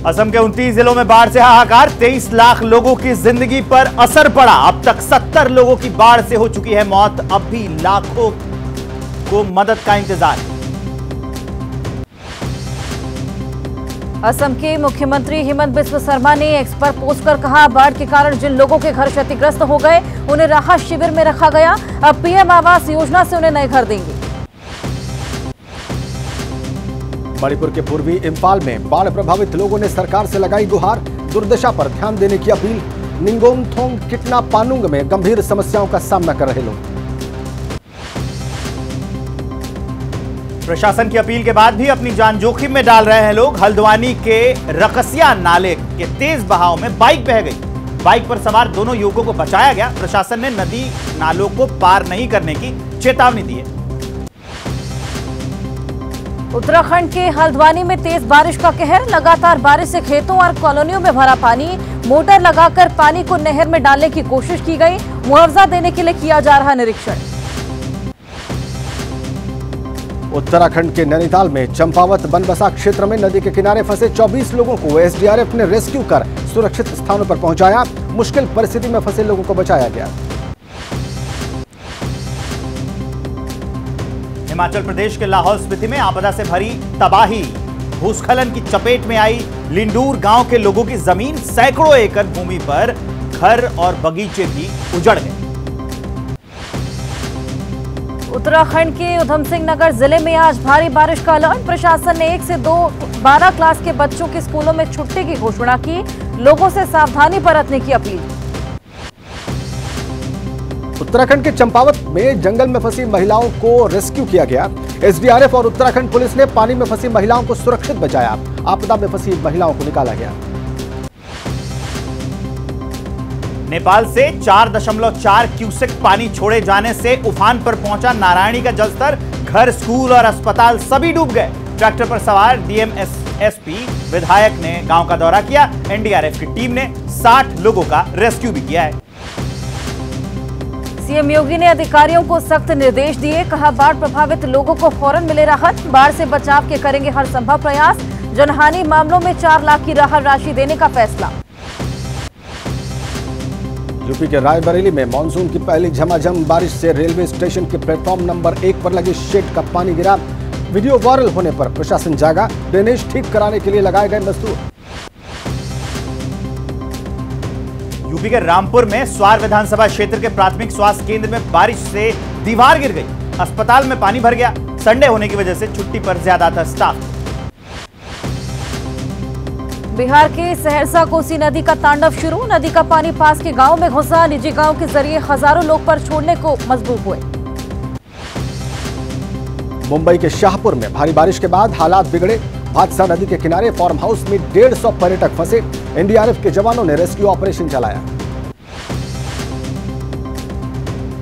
असम के 29 जिलों में बाढ़ से हाहाकार, 23 लाख लोगों की जिंदगी पर असर पड़ा। अब तक 70 लोगों की बाढ़ से हो चुकी है मौत। अब भी लाखों को मदद का इंतजार। असम के मुख्यमंत्री हेमंत बिस्व शर्मा ने एक्स पर पोस्ट कर कहा, बाढ़ के कारण जिन लोगों के घर क्षतिग्रस्त हो गए उन्हें राहत शिविर में रखा गया। अब पीएम आवास योजना से उन्हें नए घर देंगे। मणिपुर के पूर्वी इंफाल में बाढ़ प्रभावित लोगों ने सरकार से लगाई गुहार, दुर्दशा पर ध्यान देने की अपील। निंगोमथोंग किटना पानुंग में गंभीर समस्याओं का सामना कर रहे लोग। प्रशासन की अपील के बाद भी अपनी जान जोखिम में डाल रहे हैं लोग। हल्द्वानी के रकसिया नाले के तेज बहाव में बाइक बह गई। बाइक पर सवार दोनों युवकों को बचाया गया। प्रशासन ने नदी नालों को पार नहीं करने की चेतावनी दी है। उत्तराखंड के हल्द्वानी में तेज बारिश का कहर, लगातार बारिश से खेतों और कॉलोनियों में भरा पानी। मोटर लगाकर पानी को नहर में डालने की कोशिश की गई। मुआवजा देने के लिए किया जा रहा निरीक्षण। उत्तराखंड के नैनीताल में चंपावत बनबसा क्षेत्र में नदी के किनारे फंसे 24 लोगों को एसडीआरएफ ने रेस्क्यू कर सुरक्षित स्थानों पर पहुंचाया। मुश्किल परिस्थिति में फंसे लोगों को बचाया गया। हिमाचल प्रदेश के लाहौल स्पीति में आपदा से भरी तबाही। भूस्खलन की चपेट में आई लिंडूर गांव के लोगों की जमीन। सैकड़ों एकड़ भूमि पर घर और बगीचे भी उजड़ गए। उत्तराखंड के उधम सिंह नगर जिले में आज भारी बारिश का अलर्ट। प्रशासन ने 1 से 12 क्लास के बच्चों के स्कूलों में छुट्टी की घोषणा की। लोगों से सावधानी बरतने की अपील। उत्तराखंड के चंपावत में जंगल में फंसी महिलाओं को रेस्क्यू किया गया। एसडीआरएफ और उत्तराखंड पुलिस ने पानी में फंसी महिलाओं को सुरक्षित बचाया। आपदा में फंसी महिलाओं को निकाला गया। नेपाल से 4.4 क्यूसेक पानी छोड़े जाने से उफान पर पहुंचा नारायणी का जलस्तर। घर, स्कूल और अस्पताल सभी डूब गए। ट्रैक्टर पर सवार डीएम एसपी विधायक ने गांव का दौरा किया। एनडीआरएफ की टीम ने 60 लोगों का रेस्क्यू भी किया है। सीएम योगी ने अधिकारियों को सख्त निर्देश दिए। कहा, बाढ़ प्रभावित लोगों को फौरन मिले राहत। बाढ़ से बचाव के करेंगे हर संभव प्रयास। जनहानि मामलों में 4 लाख की राहत राशि देने का फैसला। यूपी के रायबरेली में मानसून की पहली झमाझम बारिश से रेलवे स्टेशन के प्लेटफॉर्म नंबर 1 पर लगे शेड का पानी गिरा। वीडियो वायरल होने पर प्रशासन जागा। ड्रेनेज ठीक कराने के लिए लगाए गए मजदूर। यूपी के रामपुर में स्वार विधानसभा क्षेत्र के प्राथमिक स्वास्थ्य केंद्र में बारिश से दीवार गिर गई। अस्पताल में पानी भर गया। संडे होने की वजह से छुट्टी पर ज्यादातर स्टाफ। बिहार के सहरसा कोसी नदी का तांडव शुरू। नदी का पानी पास के गांव में घुसा। निजी गांव के जरिए हजारों लोग पर छोड़ने को मजबूर हुए। मुंबई के शाहपुर में भारी बारिश के बाद हालात बिगड़े। भादसा नदी के किनारे फार्म हाउस में 150 पर्यटक फंसे। एनडीआरएफ के जवानों ने रेस्क्यू ऑपरेशन चलाया।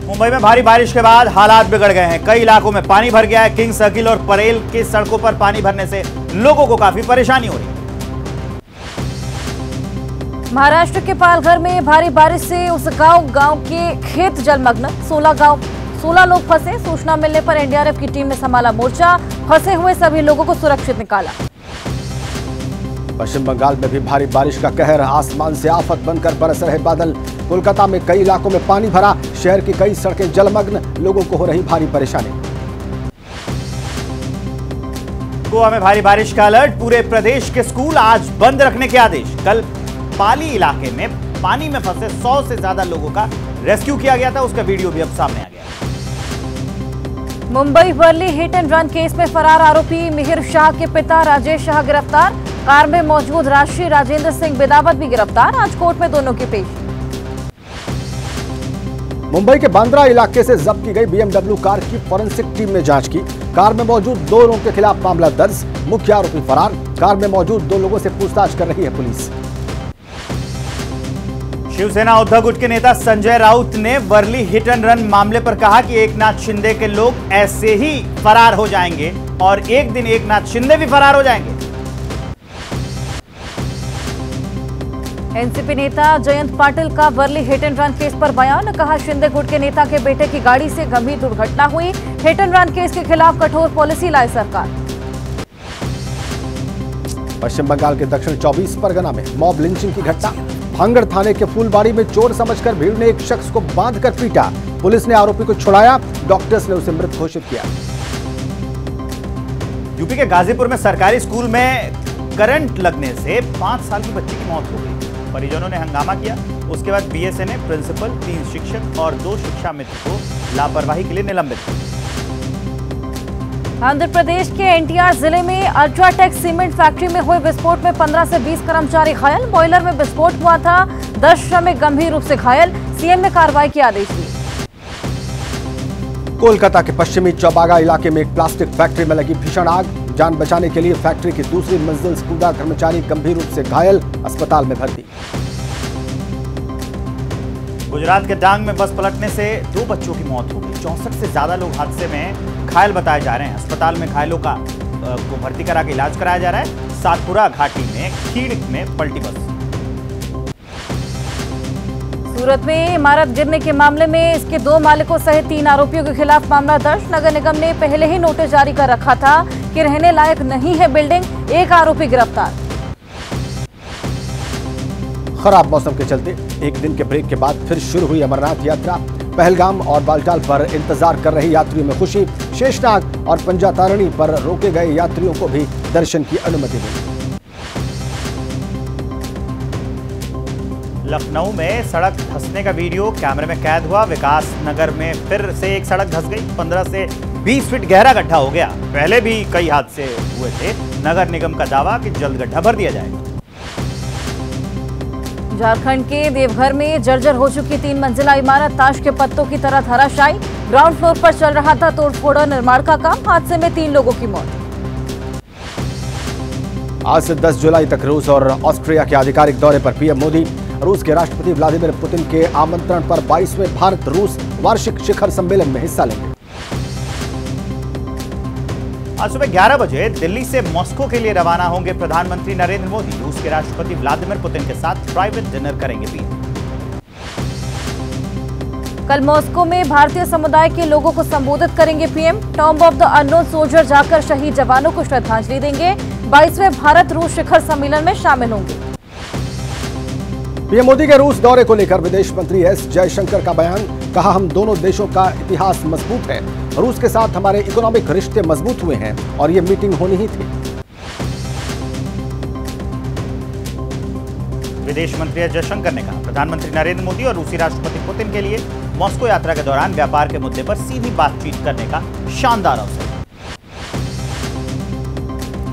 मुंबई में भारी बारिश के बाद हालात बिगड़ गए हैं। कई इलाकों में पानी भर गया है। किंग सर्किल और परेल के सड़कों पर पानी भरने से लोगों को काफी परेशानी हो रही है। महाराष्ट्र के पालघर में भारी बारिश से उस गांव के खेत जलमग्न। 16 लोग फंसे। सूचना मिलने पर एनडीआरएफ की टीम ने संभाला मोर्चा। फंसे हुए सभी लोगों को सुरक्षित निकाला। पश्चिम बंगाल में भी भारी बारिश का कहर। आसमान से आफत बनकर बरस रहे बादल। कोलकाता में कई इलाकों में पानी भरा। शहर की कई सड़कें जलमग्न। लोगों को हो रही भारी परेशानी। गोवा में भारी बारिश का अलर्ट। पूरे प्रदेश के स्कूल आज बंद रखने के आदेश। कल पाली इलाके में पानी में फंसे 100 से ज्यादा लोगों का रेस्क्यू किया गया था। उसका वीडियो भी अब सामने आ गया। Mumbai Worli hit and run case में फरार आरोपी मिहिर शाह के पिता राजेश शाह गिरफ्तार। कार में मौजूद राष्ट्रीय राजेंद्र सिंह बेदावत भी गिरफ्तार। आज कोर्ट में दोनों की पेशी। मुंबई के बांद्रा इलाके से जब्त की गई बीएमडब्ल्यू कार की फॉरेंसिक टीम ने जांच की। कार में मौजूद 2 लोगों के खिलाफ मामला दर्ज। मुख्य आरोपी फरार। कार में मौजूद 2 लोगों से पूछताछ कर रही है पुलिस। शिवसेना उद्धव गुट के नेता संजय राउत ने वर्ली हिट एंड रन मामले पर कहा कि एकनाथ शिंदे के लोग ऐसे ही फरार हो जाएंगे और एक दिन एकनाथ शिंदे भी फरार हो जाएंगे। एनसीपी नेता जयंत पाटिल का Worli hit and run case पर बयान। कहा, शिंदे गुट के नेता के बेटे की गाड़ी से गंभीर दुर्घटना हुई। हिट एंड रन केस के खिलाफ कठोर पॉलिसी लाए सरकार। पश्चिम बंगाल के दक्षिण 24 परगना में मॉब लिंचिंग की घटना। भांगड़ थाने के फूलबाड़ी में चोर समझकर भीड़ ने एक शख्स को बांधकर पीटा। पुलिस ने आरोपी को छुड़ाया, डॉक्टर्स ने उसे मृत घोषित किया। यूपी के गाजीपुर में सरकारी स्कूल में करंट लगने से 5 साल की बच्ची की मौत हो गई। परिजनों ने हंगामा किया। उसके बाद बीएसए ने प्रिंसिपल, 3 शिक्षक और 2 शिक्षा मित्र को लापरवाही के लिए निलंबित किया। आंध्र प्रदेश के एनटीआर जिले में अल्ट्राटेक सीमेंट फैक्ट्री में हुए विस्फोट में 15 से 20 कर्मचारी घायल। बॉयलर में विस्फोट हुआ था, 10 श्रमिक गंभीर रूप से घायल। सीएम ने कार्रवाई के आदेश दिए। कोलकाता के पश्चिमी चौबागा इलाके में एक प्लास्टिक फैक्ट्री में लगी भीषण आग। जान बचाने के लिए फैक्ट्री की दूसरी मंजिल से कूदा कर्मचारी गंभीर रूप से घायल, अस्पताल में भर्ती। गुजरात के डांग में बस पलटने से 2 बच्चों की मौत हो गई। 64 से ज्यादा लोग हादसे में घायल बताए जा रहे हैं। अस्पताल में घायलों को भर्ती करा के इलाज कराया जा रहा है। सातपुरा घाटी में खीड़ में पलटी बस। सूरत में इमारत गिरने के मामले में इसके 2 मालिकों सहित 3 आरोपियों के खिलाफ मामला दर्ज। नगर निगम ने पहले ही नोटिस जारी कर रखा था कि रहने लायक नहीं है बिल्डिंग। 1 आरोपी गिरफ्तार। खराब मौसम के चलते एक दिन के ब्रेक के बाद फिर शुरू हुई अमरनाथ यात्रा। पहलगाम और बालटाल पर इंतजार कर रहे यात्रियों में खुशी। शेषनाग और पंजातारणी पर रोके गए यात्रियों को भी दर्शन की अनुमति मिली। लखनऊ में सड़क धंसने का वीडियो कैमरे में कैद हुआ। विकास नगर में फिर से एक सड़क धंस गई। 15 से 20 फीट गहरा गड्ढा हो गया। पहले भी कई हादसे हुए थे। नगर निगम का दावा कि जल्द गड्ढा भर दिया जाएगा। झारखंड के देवघर में जर्जर हो चुकी 3 मंजिला इमारत ताश के पत्तों की तरह धराशायी। ग्राउंड फ्लोर पर चल रहा था तोड़फोड़ और निर्माण का काम। हादसे में 3 लोगों की मौत। आज से 10 जुलाई तक रूस और ऑस्ट्रिया के आधिकारिक दौरे पर पीएम मोदी। रूस के राष्ट्रपति व्लादिमीर पुतिन के आमंत्रण पर 22वें भारत रूस वार्षिक शिखर सम्मेलन में हिस्सा लेंगे। आज सुबह 11 बजे दिल्ली से मॉस्को के लिए रवाना होंगे प्रधानमंत्री नरेंद्र मोदी। रूस के राष्ट्रपति व्लादिमीर पुतिन के साथ प्राइवेट डिनर करेंगे पीएम। कल मॉस्को में भारतीय समुदाय के लोगों को संबोधित करेंगे PM. Tomb of the unknown soldier जाकर शहीद जवानों को श्रद्धांजलि देंगे। 22वें भारत रूस शिखर सम्मेलन में शामिल होंगे। पीएम मोदी के रूस दौरे को लेकर विदेश मंत्री एस जयशंकर का बयान। कहा, हम दोनों देशों का इतिहास मजबूत है। रूस के साथ हमारे इकोनॉमिक रिश्ते मजबूत हुए हैं और ये मीटिंग होनी ही थी। विदेश मंत्री एस जयशंकर ने कहा, प्रधानमंत्री नरेंद्र मोदी और रूसी राष्ट्रपति पुतिन के लिए मॉस्को यात्रा के दौरान व्यापार के मुद्दे पर सीधी बातचीत करने का शानदार अवसर।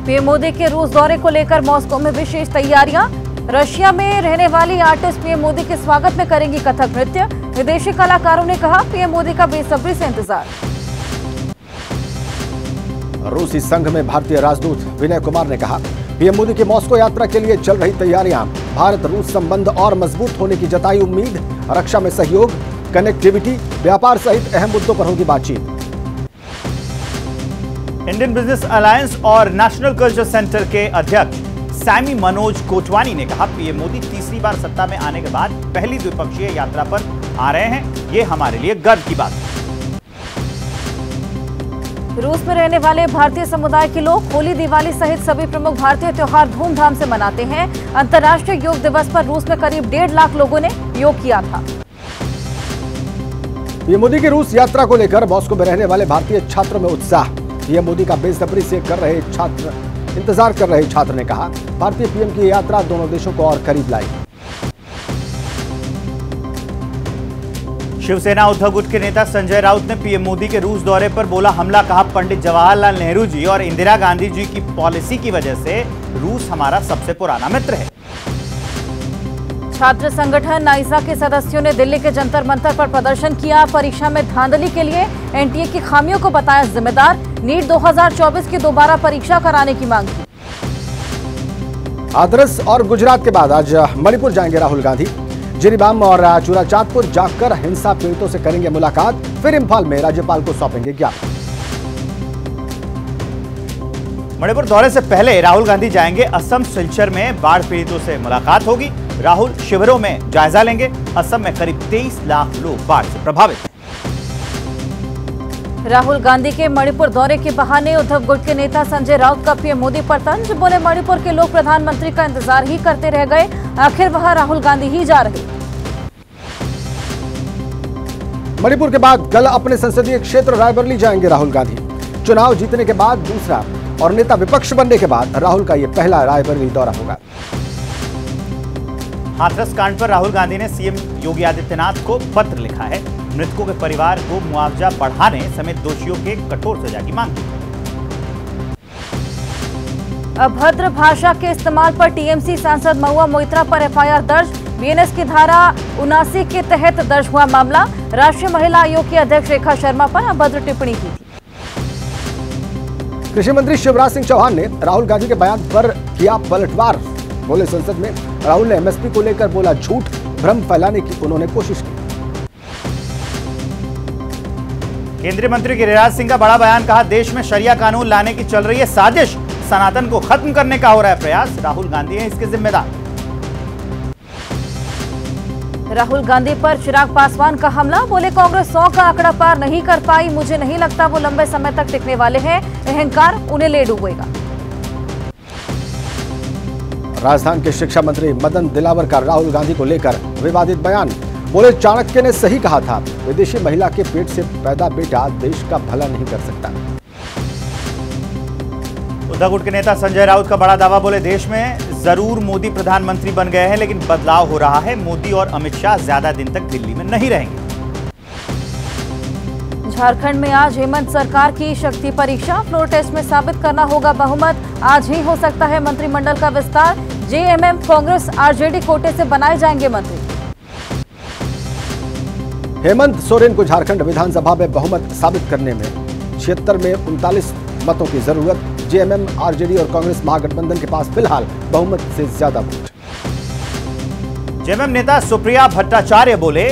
पीएम मोदी के रूस दौरे को लेकर मॉस्को में विशेष तैयारियां। रशिया में रहने वाली आर्टिस्ट पीएम मोदी के स्वागत में करेंगी कथक नृत्य। विदेशी कलाकारों ने कहा, पीएम मोदी का बेसब्री से इंतजार। रूसी संघ में भारतीय राजदूत विनय कुमार ने कहा, पीएम मोदी की मॉस्को यात्रा के लिए चल रही तैयारियां। भारत रूस संबंध और मजबूत होने की जताई उम्मीद। रक्षा में सहयोग, कनेक्टिविटी, व्यापार सहित अहम मुद्दों पर होगी बातचीत। इंडियन बिजनेस अलायंस और नेशनल कल्चर सेंटर के अध्यक्ष सैमी मनोज कोटवानी ने कहा, पीएम मोदी तीसरी बार सत्ता में आने के बाद पहली द्विपक्षीय यात्रा पर आ रहे हैं। ये हमारे लिए गर्व की बात है। रूस में रहने वाले भारतीय समुदाय के लोग होली, दिवाली सहित सभी प्रमुख भारतीय त्योहार धूमधाम से मनाते हैं। अंतर्राष्ट्रीय योग दिवस पर रूस में करीब 1.5 लाख लोगों ने योग किया था। पीएम मोदी की रूस यात्रा को लेकर मॉस्को में रहने वाले भारतीय छात्रों में उत्साह। पीएम मोदी का बेसब्री से इंतजार कर रहे छात्र ने कहा, भारतीय पीएम की यात्रा दोनों देशों को और करीब लाएगी। शिवसेना उद्धव गुट के नेता संजय राउत ने पीएम मोदी के रूस दौरे पर बोला हमला। कहा, पंडित जवाहरलाल नेहरू जी और इंदिरा गांधी जी की पॉलिसी की वजह से रूस हमारा सबसे पुराना मित्र है। छात्र संगठन नाइसा के सदस्यों ने दिल्ली के जंतर मंतर पर प्रदर्शन किया। परीक्षा में धांधली के लिए एनटीए की खामियों को बताया जिम्मेदार। नीट 2024 की दोबारा परीक्षा कराने की मांग की। हाथरस और गुजरात के बाद आज मणिपुर जाएंगे राहुल गांधी। जिरीबाम और चूराचांदपुर जाकर हिंसा पीड़ितों से करेंगे मुलाकात। फिर इंफाल में राज्यपाल को सौंपेंगे ज्ञापन। मणिपुर दौरे से पहले राहुल गांधी जाएंगे असम सिलचर में बाढ़ पीड़ितों से मुलाकात होगी। राहुल शिविरों में जायजा लेंगे। असम में करीब 23 लाख लोग बाढ़ से प्रभावित हैं। राहुल गांधी के मणिपुर दौरे के बहाने उद्धव गुट के नेता संजय राउत का पीएम मोदी पर तंज। बोले मणिपुर के लोग प्रधानमंत्री का इंतजार ही करते रह गए, आखिर वहां राहुल गांधी ही जा रहे। मणिपुर के बाद कल अपने संसदीय क्षेत्र रायबरेली जाएंगे राहुल गांधी। चुनाव जीतने के बाद दूसरा और नेता विपक्ष बनने के बाद राहुल का यह पहला रायबरेली दौरा होगा। हाथरस कांड पर राहुल गांधी ने सीएम योगी आदित्यनाथ को पत्र लिखा है। मृतकों के परिवार को मुआवजा बढ़ाने समेत दोषियों के कठोर सजा की मांग। अभद्र भाषा के इस्तेमाल पर टीएमसी सांसद महुआ मोइत्रा पर एफआईआर दर्ज। बीएनएस की धारा 79 के तहत दर्ज हुआ मामला। राष्ट्रीय महिला आयोग की अध्यक्ष रेखा शर्मा पर अभद्र टिप्पणी की थी। कृषि मंत्री शिवराज सिंह चौहान ने राहुल गांधी के बयान पर किया पलटवार। बोले संसद में राहुल ने एमएसपी को लेकर बोला झूठ, भ्रम फैलाने की उन्होंने कोशिश की। केंद्रीय मंत्री गिरिराज सिंह का बड़ा बयान, कहा देश में शरिया कानून लाने की चल रही है साजिश, सनातन को खत्म करने का हो रहा है प्रयास, राहुल गांधी हैं इसके जिम्मेदार। राहुल गांधी पर चिराग पासवान का हमला। बोले कांग्रेस 100 का आंकड़ा पार नहीं कर पाई, मुझे नहीं लगता वो लंबे समय तक टिकने वाले हैं, अहंकार उन्हें ले डूबेगा। राजस्थान के शिक्षा मंत्री मदन दिलावर का राहुल गांधी को लेकर विवादित बयान। बोले चाणक्य ने सही कहा था, विदेशी महिला के पेट से पैदा बेटा देश का भला नहीं कर सकता। उद्धव गुट के नेता संजय राउत का बड़ा दावा। बोले देश में जरूर मोदी प्रधानमंत्री बन गए हैं, लेकिन बदलाव हो रहा है, मोदी और अमित शाह ज्यादा दिन तक दिल्ली में नहीं रहेंगे। झारखंड में आज हेमंत सरकार की शक्ति परीक्षा। फ्लोर टेस्ट में साबित करना होगा बहुमत, आज ही हो सकता है मंत्रिमंडल का विस्तार। जेएमएम, कांग्रेस, आरजेडी कोटे से बनाए जाएंगे मंत्री। हेमंत सोरेन को झारखंड विधानसभा में बहुमत साबित करने में 76 में 39 मतों की जरूरत। जेएमएम, आरजेडी और कांग्रेस महागठबंधन के पास फिलहाल बहुमत से ज्यादा वोट। जेएमएम नेता सुप्रिया भट्टाचार्य बोले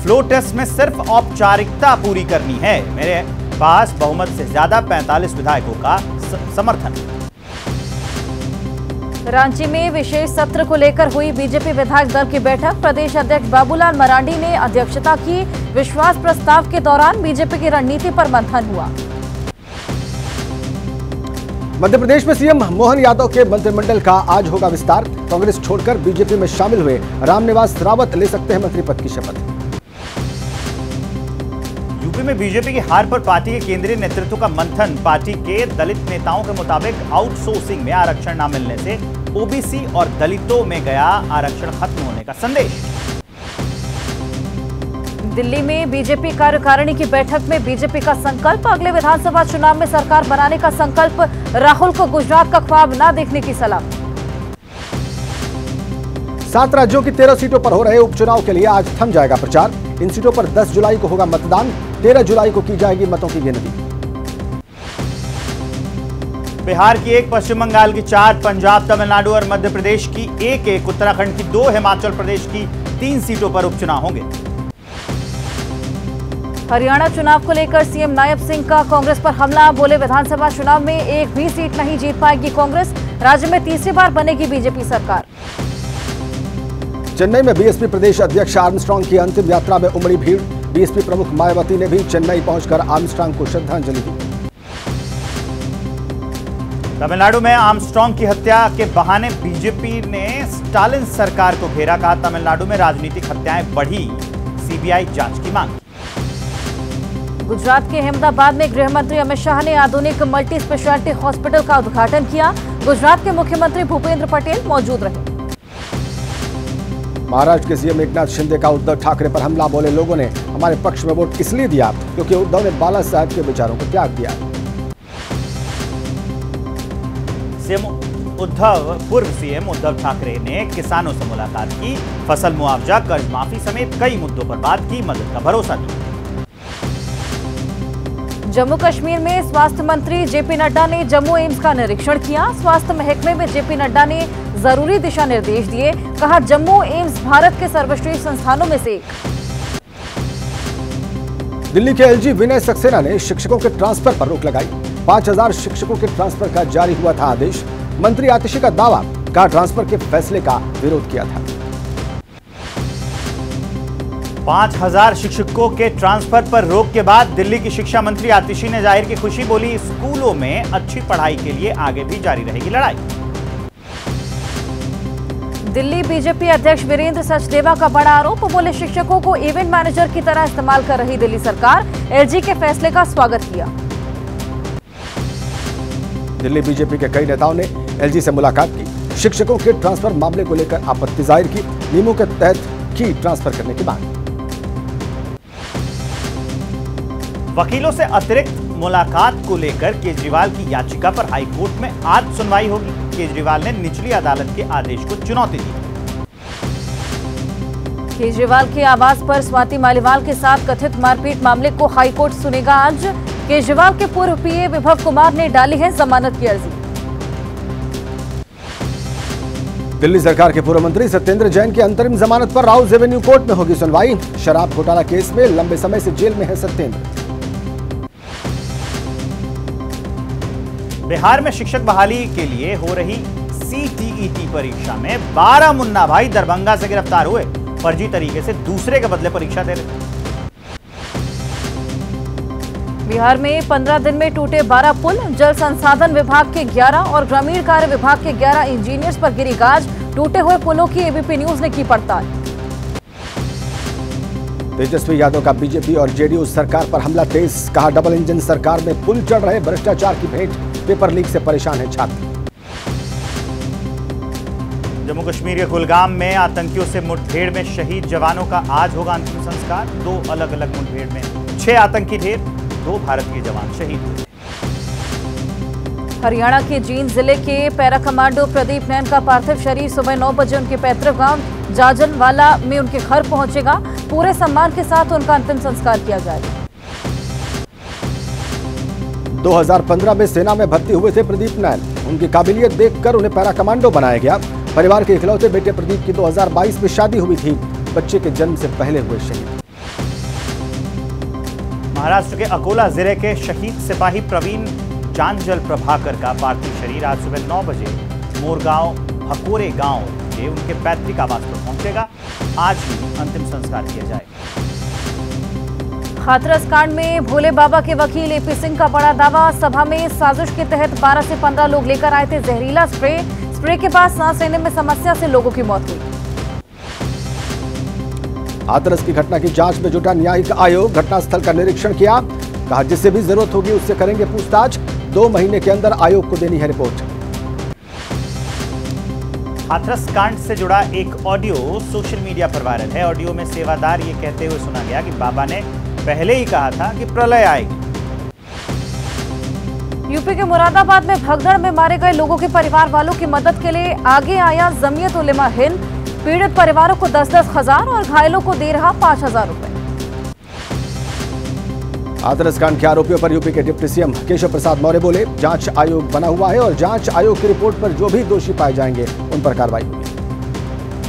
फ्लोर टेस्ट में सिर्फ औपचारिकता पूरी करनी है, मेरे पास बहुमत से ज्यादा 45 विधायकों का समर्थन। रांची में विशेष सत्र को लेकर हुई बीजेपी विधायक दल की बैठक। प्रदेश अध्यक्ष बाबूलाल मरांडी ने अध्यक्षता की। विश्वास प्रस्ताव के दौरान बीजेपी की रणनीति पर मंथन हुआ। मध्य प्रदेश में सीएम मोहन यादव के मंत्रिमंडल का आज होगा विस्तार। कांग्रेस छोड़कर बीजेपी में शामिल हुए रामनिवास रावत ले सकते हैं मंत्री पद की शपथ। यूपी में बीजेपी की हार पर पार्टी के केंद्रीय नेतृत्व का मंथन। पार्टी के दलित नेताओं के मुताबिक आउटसोर्सिंग में आरक्षण न मिलने से ओबीसी और दलितों में गया आरक्षण खत्म होने का संदेश। दिल्ली में बीजेपी कार्यकारिणी की बैठक में बीजेपी का संकल्प। अगले विधानसभा चुनाव में सरकार बनाने का संकल्प। राहुल को गुजरात का ख्वाब न देखने की सलाह। 7 राज्यों की 13 सीटों पर हो रहे उपचुनाव के लिए आज थम जाएगा प्रचार। इन सीटों पर 10 जुलाई को होगा मतदान, 13 जुलाई को की जाएगी मतों की गिनती। बिहार की 1, पश्चिम बंगाल की 4, पंजाब, तमिलनाडु और मध्य प्रदेश की 1, उत्तराखंड की 2, हिमाचल प्रदेश की 3 सीटों पर उपचुनाव होंगे। हरियाणा चुनाव को लेकर सीएम नायब सिंह का कांग्रेस पर हमला। बोले विधानसभा चुनाव में एक भी सीट नहीं जीत पाएगी कांग्रेस, राज्य में तीसरी बार बनेगी बीजेपी सरकार। चेन्नई में बीएसपी प्रदेश अध्यक्ष आर्मस्ट्रांग की अंतिम यात्रा में उमड़ी भीड़। बीएसपी प्रमुख मायावती ने भी चेन्नई पहुंचकर आर्मस्ट्रांग को श्रद्धांजलि दी। तमिलनाडु में आर्मस्ट्रांग की हत्या के बहाने बीजेपी ने स्टालिन सरकार को घेरा। कहा तमिलनाडु में राजनीतिक हत्याएं बढ़ी, सीबीआई जांच की मांग। गुजरात के अहमदाबाद में गृह मंत्री अमित शाह ने आधुनिक मल्टी स्पेशलिटी हॉस्पिटल का उद्घाटन किया। गुजरात के मुख्यमंत्री भूपेंद्र पटेल मौजूद रहे। महाराष्ट्र के सीएम एकनाथ शिंदे का उद्धव ठाकरे पर हमला। बोले लोगों ने हमारे पक्ष में वोट इसलिए दिया क्योंकि उद्धव ने बाला साहब के विचारों को त्याग दिया। पूर्व सीएम उद्धव ठाकरे ने किसानों से मुलाकात की। फसल मुआवजा, कर्ज माफी समेत कई मुद्दों पर बात की, मदद का भरोसा दिया। जम्मू कश्मीर में स्वास्थ्य मंत्री जेपी नड्डा ने जम्मू एम्स का निरीक्षण किया। स्वास्थ्य महकमे में जेपी नड्डा ने जरूरी दिशा निर्देश दिए। कहा जम्मू एम्स भारत के सर्वश्रेष्ठ संस्थानों में से एक। दिल्ली के एलजी विनय सक्सेना ने शिक्षकों के ट्रांसफर पर रोक लगाई। 5000 शिक्षकों के ट्रांसफर का जारी हुआ था आदेश। मंत्री आतिशी का दावा, कहा ट्रांसफर के फैसले का विरोध किया था। 5000 शिक्षकों के ट्रांसफर पर रोक के बाद दिल्ली की शिक्षा मंत्री आतिशी ने जाहिर की खुशी, बोली स्कूलों में अच्छी पढ़ाई के लिए आगे भी जारी रहेगी लड़ाई। दिल्ली बीजेपी अध्यक्ष वीरेंद्र सचदेवा का बड़ा आरोप, बोले शिक्षकों को इवेंट मैनेजर की तरह इस्तेमाल कर रही दिल्ली सरकार, एलजी के फैसले का स्वागत किया। दिल्ली बीजेपी के कई नेताओं ने एलजी से मुलाकात की, शिक्षकों के ट्रांसफर मामले को लेकर आपत्ति जाहिर की, नियमों के तहत की ट्रांसफर करने की मांग। वकीलों से अतिरिक्त मुलाकात को लेकर केजरीवाल की याचिका पर हाईकोर्ट में आज सुनवाई होगी। केजरीवाल ने निचली अदालत के आदेश को चुनौती दी। केजरीवाल के आवास पर स्वाति मालीवाल के साथ कथित मारपीट मामले को हाईकोर्ट सुनेगा आज। केजरीवाल के पूर्व पीए विभव कुमार ने डाली है जमानत की अर्जी। दिल्ली सरकार के पूर्व मंत्री सत्येंद्र जैन की अंतरिम जमानत पर राउज एवेन्यू कोर्ट में होगी सुनवाई। शराब घोटाला केस में लंबे समय से जेल में है सत्येंद्र। बिहार में शिक्षक बहाली के लिए हो रही सीटीईटी परीक्षा में 12 मुन्ना भाई दरभंगा से गिरफ्तार हुए। फर्जी तरीके से दूसरे के बदले परीक्षा दे रहे थे। बिहार में 15 दिन में टूटे 12 पुल, जल संसाधन विभाग के 11 और ग्रामीण कार्य विभाग के 11 इंजीनियर्स पर गिरी गाज। टूटे हुए पुलों की एबीपी न्यूज ने की पड़ताल। तेजस्वी यादव का बीजेपी और जेडीयू सरकार पर हमला तेज, कहा डबल इंजन सरकार में पुल चढ़ रहे, भ्रष्टाचार की भेंट, पेपर लीक से परेशान है छात्र। जम्मू कश्मीर के कुलगाम में आतंकियों से मुठभेड़ में शहीद जवानों का आज होगा अंतिम संस्कार। 2 अलग अलग मुठभेड़ में 6 आतंकी ढेर, 2 भारतीय जवान शहीद हुए। हरियाणा के जींद जिले के पैरा कमांडो प्रदीप नैन का पार्थिव शरीर सुबह 9 बजे उनके पैतृक गांव जाजनवाला में उनके घर पहुंचेगा। पूरे सम्मान के साथ उनका अंतिम संस्कार किया जाएगा। 2015 में सेना में भर्ती हुए थे प्रदीप नैन। उनकी काबिलियत देखकर उन्हें पैरा कमांडो बनाया गया। परिवार के इकलौते बेटे प्रदीप की 2022 में शादी हुई थी। बच्चे के जन्म से पहले हुए शहीद। महाराष्ट्र के अकोला जिले के शहीद सिपाही प्रवीण जांजल प्रभाकर का पार्थिव शरीर आज सुबह 9 बजे मोरगांव भकोरे गांव के उनके पैतृक आवास पर पहुंचेगा। आज ही अंतिम संस्कार किया जाएगा। हाथरस कांड में भोले बाबा के वकील एपी सिंह का बड़ा दावा, सभा में साजिश के तहत 12 से 15 लोग लेकर आए थे जहरीला स्प्रे के बाद सांस लेने में समस्या से लोगों की मौत हुई। हाथरस की घटना की जांच में जुटा न्यायिक आयोग, घटनास्थल का निरीक्षण किया, कहा जिससे भी जरूरत होगी उससे करेंगे पूछताछ। 2 महीने के अंदर आयोग को देनी है रिपोर्ट। हाथरस कांड से जुड़ा एक ऑडियो सोशल मीडिया पर वायरल है। ऑडियो में सेवादार ये कहते हुए सुना गया कि बाबा ने पहले ही कहा था कि प्रलय आएगी। यूपी के मुरादाबाद में भगदड़ में मारे गए लोगों के परिवार वालों की मदद के लिए आगे आया जमीयत उलेमा हिंद। पीड़ित परिवारों को 10-10 हजार और घायलों को दे रहा 5,000 रुपए। हाथरस कांड के आरोपियों पर यूपी के डिप्टी सीएम केशव प्रसाद मौर्य बोले, जांच आयोग बना हुआ है और जांच आयोग की रिपोर्ट पर जो भी दोषी पाए जाएंगे उन पर कार्रवाई होगी।